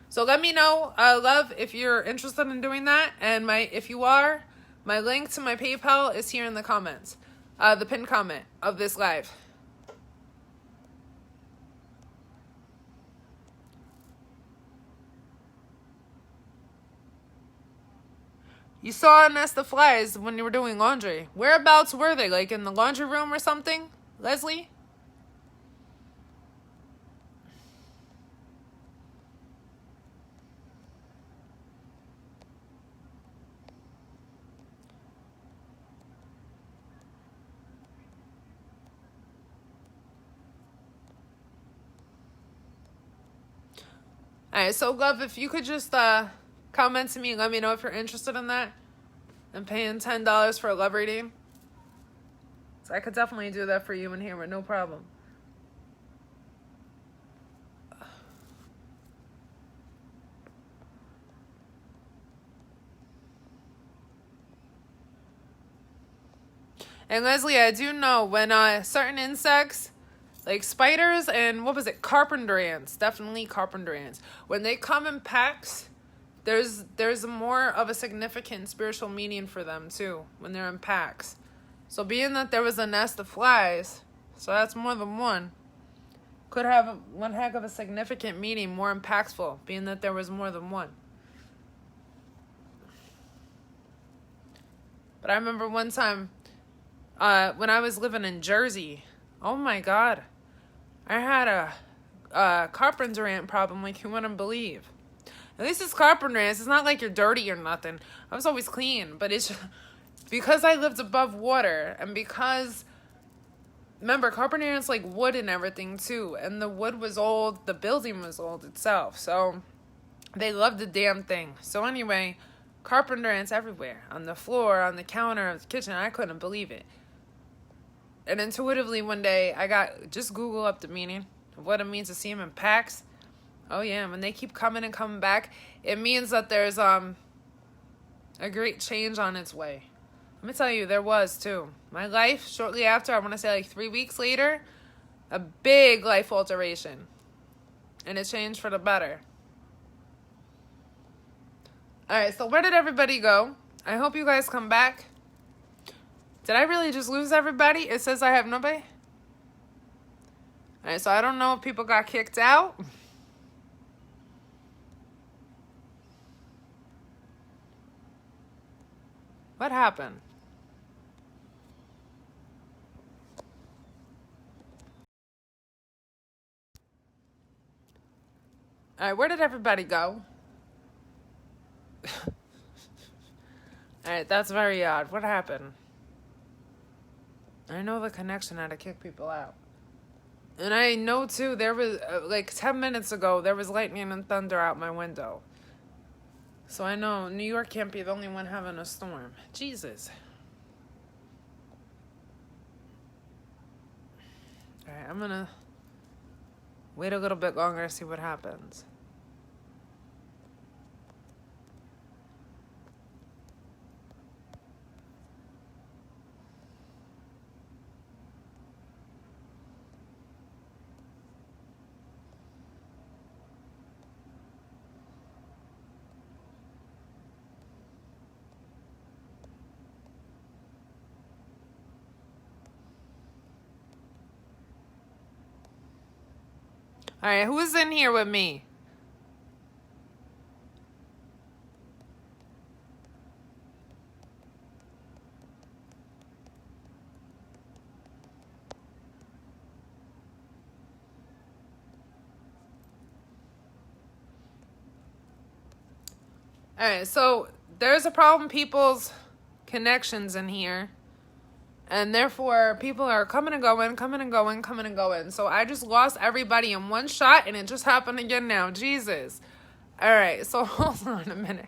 So let me know, love, if you're interested in doing that. And if you are, my link to my PayPal is here in the comments. The pinned comment of this live. You saw a nest of flies when you were doing laundry. Whereabouts were they? Like in the laundry room or something, Leslie? Alright, so love, if you could just comment to me and let me know if you're interested in that. And paying $10 for a love reading. So I could definitely do that for you in here with no problem. And Leslie, I do know when certain insects, like spiders and what was it, carpenter ants, definitely carpenter ants, when they come in packs, there's more of a significant spiritual meaning for them too when they're in packs. So being that there was a nest of flies, so that's more than one, could have one heck of a significant meaning, more impactful, being that there was more than one. But I remember one time when I was living in Jersey, oh my God, I had a carpenter ant problem like you wouldn't believe. At least it's carpenter ants. It's not like you're dirty or nothing. I was always clean, but it's just, because I lived above water and because, remember, carpenter ants like wood and everything too. And the wood was old. The building was old itself. So they loved the damn thing. So anyway, carpenter ants everywhere. On the floor, on the counter of the kitchen. I couldn't believe it. And intuitively one day, just Google up the meaning of what it means to see them in packs. Oh yeah, when they keep coming and coming back, it means that there's a great change on its way. Let me tell you, there was too. My life, shortly after, I want to say like 3 weeks later, a big life alteration. And it changed for the better. Alright, so where did everybody go? I hope you guys come back. Did I really just lose everybody? It says I have nobody. Alright, so I don't know if people got kicked out. What happened? All right, where did everybody go? All right, that's very odd. What happened? I know the connection had to kick people out. And I know, too, there was, like, 10 minutes ago, there was lightning and thunder out my window. So I know New York can't be the only one having a storm. Jesus. All right, I'm going to wait a little bit longer to see what happens. All right, who's in here with me? All right, so there's a problem, people's connections in here. And therefore, people are coming and going, coming and going, coming and going. So I just lost everybody in one shot, and it just happened again now. Jesus. All right, so hold on a minute.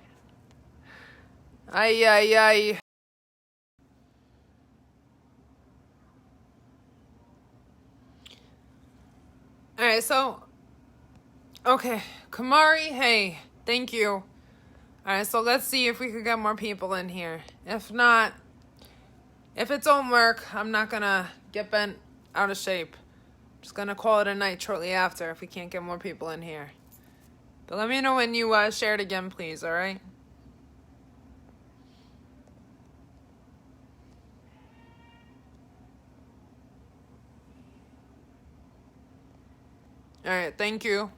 Ay, ay, ay. All right, so, okay. Kamari, hey, thank you. All right, so let's see if we could get more people in here. If not, if it don't work, I'm not going to get bent out of shape. Just going to call it a night shortly after if we can't get more people in here. But let me know when you share it again, please, all right? All right, thank you.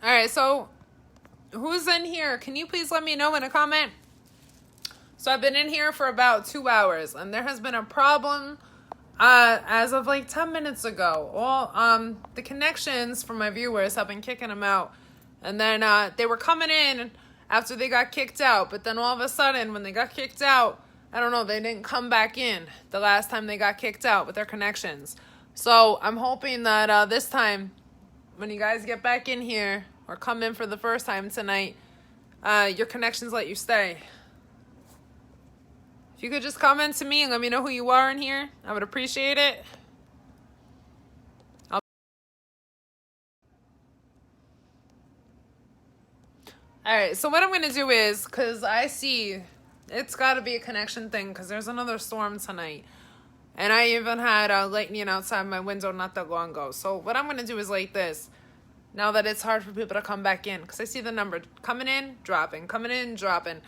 All right, so who's in here? Can you please let me know in a comment? So I've been in here for about 2 hours, and there has been a problem as of like 10 minutes ago. All the connections from my viewers have been kicking them out, and then they were coming in after they got kicked out, but then all of a sudden when they got kicked out, I don't know, they didn't come back in the last time they got kicked out with their connections. So I'm hoping that this time when you guys get back in here or come in for the first time tonight, your connections let you stay. If you could just comment to me and let me know who you are in here, I would appreciate it. Alright, so what I'm going to do is, because I see it's got to be a connection thing, because there's another storm tonight. And I even had lightning outside my window not that long ago. So what I'm going to do is like this. Now that it's hard for people to come back in, because I see the number coming in, dropping, coming in, dropping.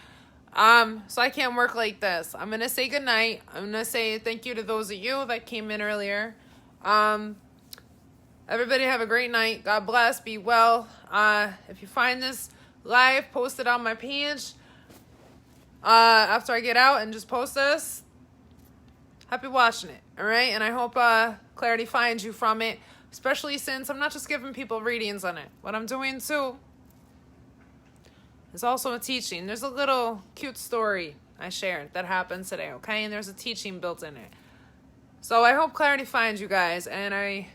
So I can't work like this. I'm going to say goodnight. I'm going to say thank you to those of you that came in earlier. Everybody have a great night. God bless. Be well. If you find this live, post it on my page. After I get out and just post this. Happy watching it. All right. And I hope clarity finds you from it. Especially since I'm not just giving people readings on it. What I'm doing too is also a teaching. There's a little cute story I shared that happened today, okay? And there's a teaching built in it. So I hope clarity finds you guys, and I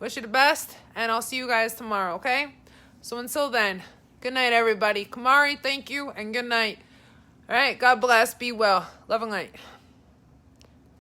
wish you the best, and I'll see you guys tomorrow, okay? So until then, good night, everybody. Kamari, thank you, and good night. All right, God bless. Be well. Love and light.